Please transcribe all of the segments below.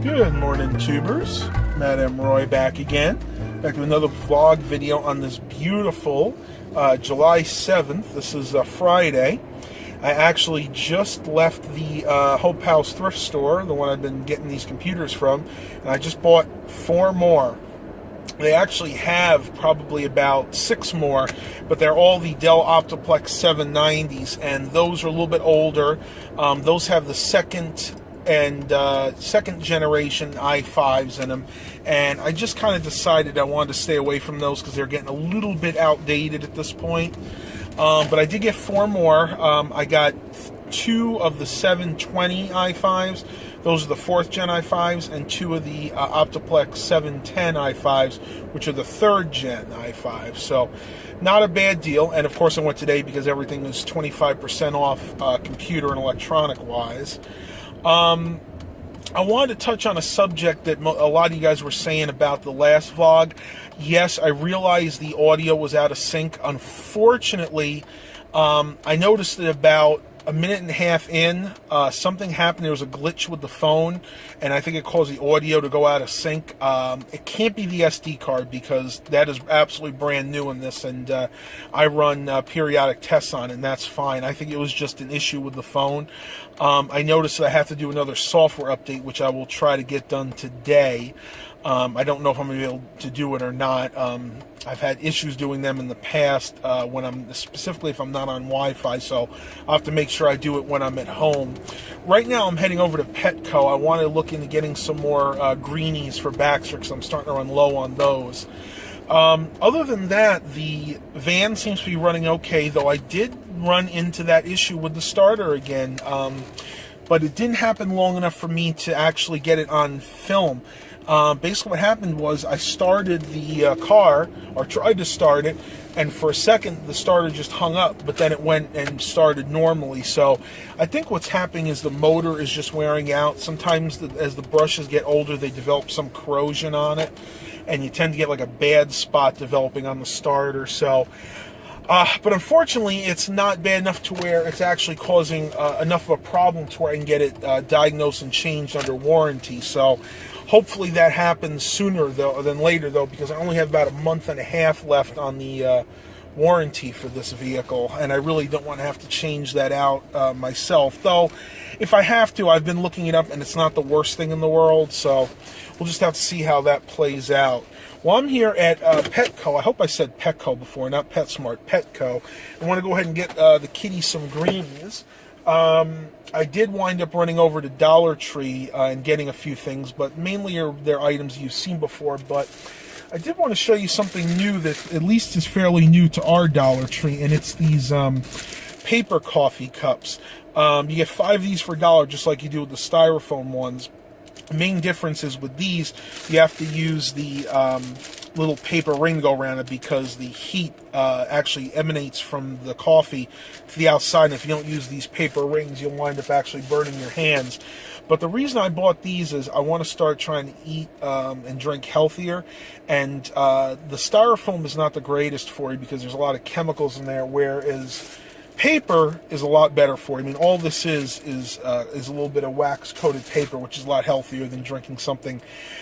Good morning, tubers. Matt M. Roy back again. Back with another vlog video on this beautiful July 7th. This is Friday. I actually just left the Hope House thrift store, the one I've been getting these computers from, and I just bought 4 more. They actually have probably about 6 more, but they're all the Dell Optiplex 790s, and those are a little bit older. Those have the second generation i5s in them, and I just kind of decided I wanted to stay away from those because they're getting a little bit outdated at this point. But I did get 4 more. I got 2 of the 720 i5s. Those are the 4th gen i5s, and 2 of the Optiplex 710 i5s, which are the 3rd gen i5s. So not a bad deal. And of course I went today because everything was 25% off computer and electronic wise. I wanted to touch on a subject that a lot of you guys were saying about the last vlog. Yes, I realized the audio was out of sync. Unfortunately, I noticed that about a minute and a half in, something happened. There was a glitch with the phone, and I think it caused the audio to go out of sync. It can't be the SD card because that is absolutely brand new in this, and I run periodic tests on it, and that's fine. I think it was just an issue with the phone. I noticed that I have to do another software update, which I will try to get done today. I don't know if I'm going to be able to do it or not. I've had issues doing them in the past specifically if I'm not on Wi-Fi, so I'll have to make sure I do it when I'm at home. Right now I'm heading over to Petco. I want to look into getting some more greenies for Baxter because I'm starting to run low on those. Other than that, the van seems to be running okay, though I did run into that issue with the starter again, but it didn't happen long enough for me to actually get it on film. Basically what happened was I started the car, or tried to start it, and for a second the starter just hung up, but then it went and started normally. So I think what's happening is the motor is just wearing out. Sometimes as the brushes get older, they develop some corrosion on it, and you tend to get like a bad spot developing on the starter. So but unfortunately, it's not bad enough to where it's actually causing enough of a problem to where I can get it diagnosed and changed under warranty. So hopefully that happens sooner than later, though, because I only have about a month and a half left on the warranty for this vehicle, and I really don't want to have to change that out myself. Though, if I have to, I've been looking it up, and it's not the worst thing in the world, so we'll just have to see how that plays out. Well, I'm here at Petco. I hope I said Petco before, not PetSmart, Petco. I want to go ahead and get the kitty some greenies. I did wind up running over to Dollar Tree and getting a few things, but mainly they're items you've seen before. But I did want to show you something new that at least is fairly new to our Dollar Tree, and it's these paper coffee cups. You get 5 of these for $1, just like you do with the styrofoam ones. The main difference is with these, you have to use the little paper ring to go around it because the heat actually emanates from the coffee to the outside, and if you don't use these paper rings, you'll wind up actually burning your hands. But the reason I bought these is I want to start trying to eat and drink healthier, and the styrofoam is not the greatest for you because there's a lot of chemicals in there, whereas paper is a lot better for you. I mean, all this is a little bit of wax-coated paper, which is a lot healthier than drinking something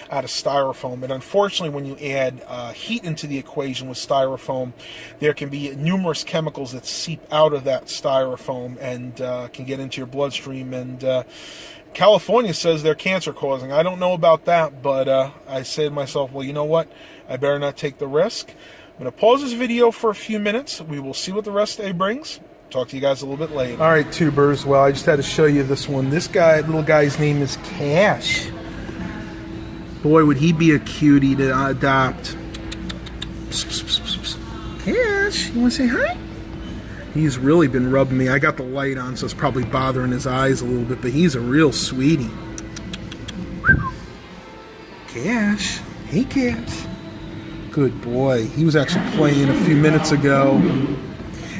out of styrofoam. And unfortunately, when you add heat into the equation with styrofoam, there can be numerous chemicals that seep out of that styrofoam and can get into your bloodstream. And California says they're cancer-causing. I don't know about that, but I say to myself, well, you know what? I better not take the risk. I'm going to pause this video for a few minutes. We will see what the rest of the day brings. Talk to you guys a little bit later. All right, tubers. Well, I just had to show you this one. This little guy's name is Cash. Boy, would he be a cutie to adopt. Cash, you want to say hi? He's really been rubbing me. I got the light on, so it's probably bothering his eyes a little bit, but he's a real sweetie. Cash. Hey, Cash. Good boy. He was actually playing a few minutes ago.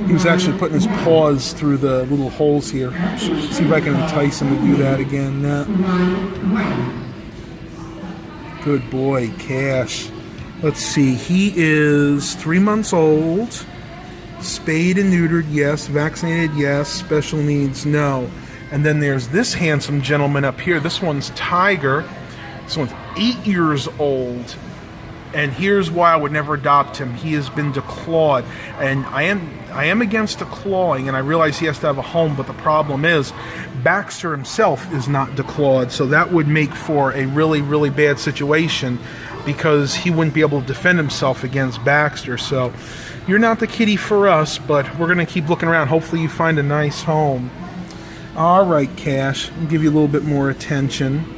He was actually putting his paws through the little holes here. See if I can entice him to do that again. Good boy, Cash. Let's see. He is 3 months old. Spayed and neutered, yes. Vaccinated, yes. Special needs, no. And then there's this handsome gentleman up here. This one's Tiger. This one's 8 years old. And here's why I would never adopt him. He has been declawed, and I am against declawing, and I realize he has to have a home, but the problem is Baxter himself is not declawed, so that would make for a really, really bad situation because he wouldn't be able to defend himself against Baxter. So you're not the kitty for us, but we're going to keep looking around. Hopefully you find a nice home. All right, Cash, I'll give you a little bit more attention.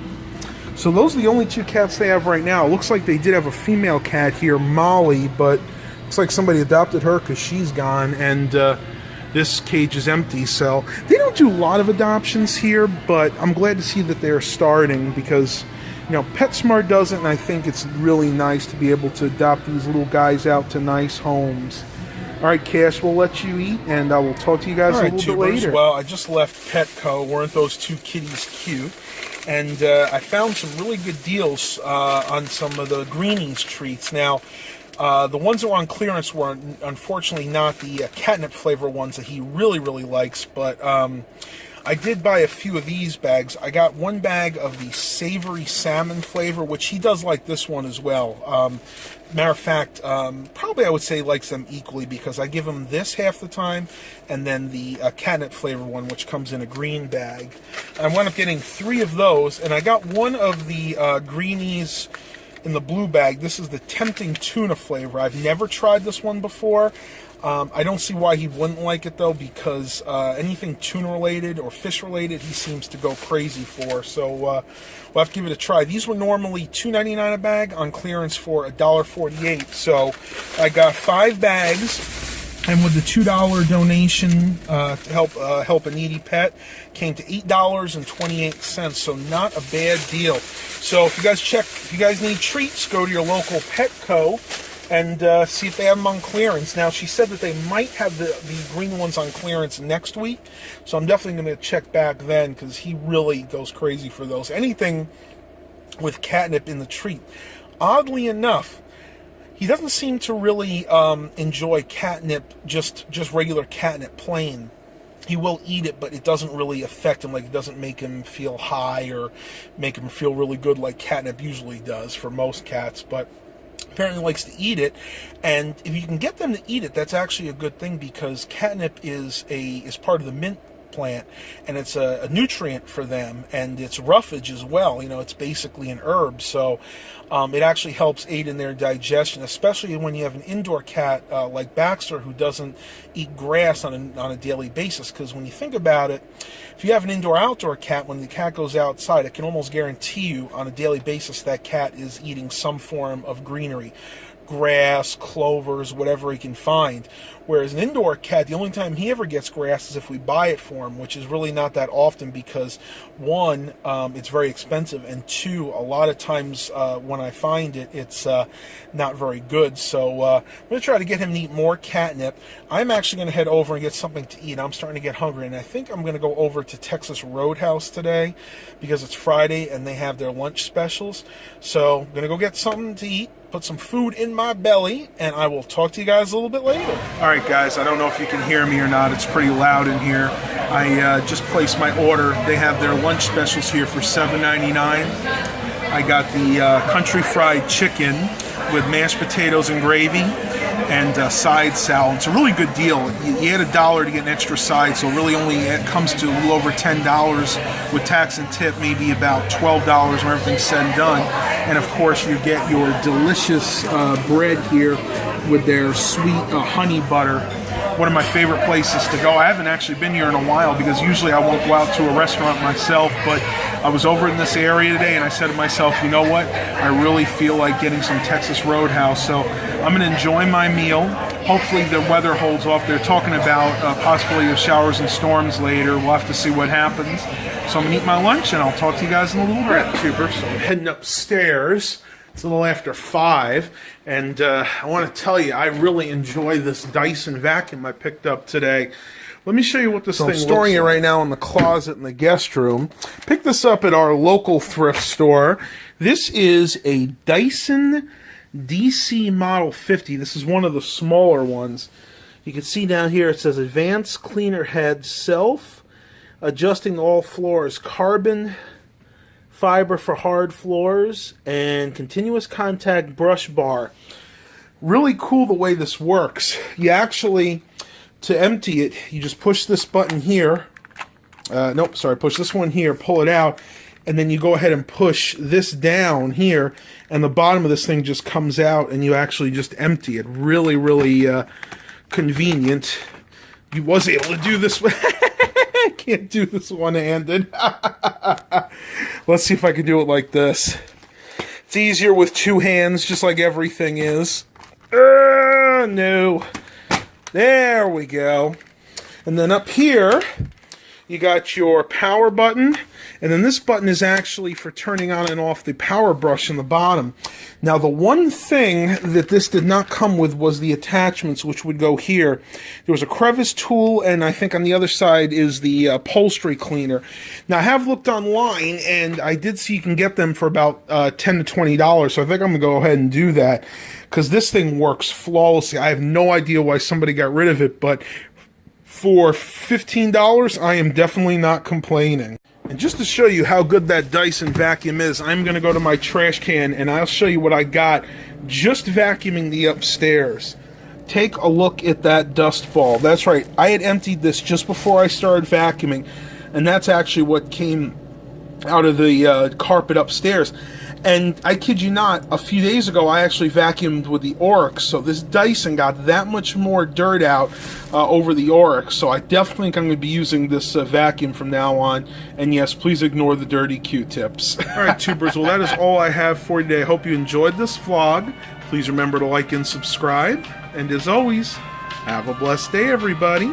So those are the only 2 cats they have right now. It looks like they did have a female cat here, Molly, but looks like somebody adopted her because she's gone, and this cage is empty. So they don't do a lot of adoptions here, but I'm glad to see that they're starting because, you know, PetSmart doesn't, and I think it's really nice to be able to adopt these little guys out to nice homes. All right, Cash, we'll let you eat, and I will talk to you guys a little bit later. Well, I just left Petco. Weren't those 2 kitties cute? And I found some really good deals on some of the Greenies treats. Now, the ones that were on clearance were unfortunately not the catnip flavor ones that he really, really likes, but I did buy a few of these bags. I got 1 bag of the savory salmon flavor, which he does like this one as well. Matter of fact, probably I would say he likes them equally because I give him this half the time and then the catnip flavor one, which comes in a green bag. I wound up getting 3 of those, and I got 1 of the Greenies in the blue bag. This is the Tempting Tuna flavor. I've never tried this one before. I don't see why he wouldn't like it, though, because anything tuna-related or fish-related, he seems to go crazy for. So we'll have to give it a try. These were normally $2.99 a bag, on clearance for $1.48. So I got 5 bags, and with the $2 donation to help a needy pet, came to $8.28. So not a bad deal. So if you guys need treats, go to your local Petco and see if they have them on clearance. Now, she said that they might have the green ones on clearance next week, so I'm definitely going to check back then because he really goes crazy for those. Anything with catnip in the treat. Oddly enough, he doesn't seem to really enjoy catnip, just regular catnip plain. He will eat it, but it doesn't really affect him. Like, it doesn't make him feel high or make him feel really good like catnip usually does for most cats, but apparently likes to eat it. And if you can get them to eat it, that's actually a good thing because catnip is part of the mint plant, and it's a nutrient for them, and it's roughage as well. You know, it's basically an herb, so it actually helps aid in their digestion, especially when you have an indoor cat like Baxter who doesn't eat grass on a daily basis. Because when you think about it, if you have an indoor-outdoor cat, when the cat goes outside, I can almost guarantee you on a daily basis that cat is eating some form of greenery. Grass, clovers, whatever he can find. Whereas an indoor cat, the only time he ever gets grass is if we buy it for him, which is really not that often because, 1, it's very expensive, and 2, a lot of times when I find it, it's not very good. So I'm going to try to get him to eat more catnip. I'm actually going to head over and get something to eat. I'm starting to get hungry, and I think I'm going to go over to Texas Roadhouse today because it's Friday and they have their lunch specials. So I'm going to go get something to eat, put some food in my belly, and I will talk to you guys a little bit later. All right, guys, I don't know if you can hear me or not. It's pretty loud in here. I just placed my order. They have their lunch specials here for $7.99. I got the country fried chicken with mashed potatoes and gravy and side salad. It's a really good deal. You add $1 to get an extra side, so really only it comes to a little over $10 with tax and tip, maybe about $12 when everything's said and done. And of course, you get your delicious bread here with their sweet honey butter. One of my favorite places to go. I haven't actually been here in a while because usually I won't go out to a restaurant myself, but I was over in this area today and I said to myself, you know what? I really feel like getting some Texas Roadhouse, so I'm going to enjoy my meal. Hopefully the weather holds off. They're talking about possibility of showers and storms later. We'll have to see what happens. So I'm going to eat my lunch and I'll talk to you guys in a little bit. Super. So I'm heading upstairs. It's a little after 5, and I want to tell you, I really enjoy this Dyson Vacuum I picked up today. Let me show you what this thing looks like. I'm storing it right now in the closet in the guest room. Picked this up at our local thrift store. This is a Dyson DC Model 50. This is one of the smaller ones. You can see down here it says Advanced Cleaner Head, Self Adjusting All Floors, Carbon fiber for hard floors, and continuous contact brush bar. Really cool the way this works. You actually, to empty it, you just push this button here. Nope, sorry, push this one here, pull it out, and then you go ahead and push this down here, and the bottom of this thing just comes out, and you actually just empty it. Really, really convenient. You was able to do this. I can't do this one-handed. Let's see if I can do it like this. It's easier with two hands, just like everything is. No. There we go. And then up here, you got your power button, and then this button is actually for turning on and off the power brush in the bottom. Now, the one thing that this did not come with was the attachments, which would go here. There was a crevice tool, and I think on the other side is the upholstery cleaner. Now, I have looked online, and I did see you can get them for about $10 to $20, so I think I'm going to go ahead and do that, because this thing works flawlessly. I have no idea why somebody got rid of it, but for $15, I am definitely not complaining. And just to show you how good that Dyson Vacuum is, I'm going to go to my trash can and I'll show you what I got just vacuuming the upstairs. Take a look at that dust ball. That's right, I had emptied this just before I started vacuuming, and that's actually what came out of the carpet upstairs. And I kid you not, a few days ago I actually vacuumed with the Oryx, so this Dyson got that much more dirt out over the Oryx, so I definitely think I'm going to be using this vacuum from now on. And yes, please ignore the dirty Q-tips. Alright, tubers, well that is all I have for you today. I hope you enjoyed this vlog. Please remember to like and subscribe, and as always, have a blessed day, everybody.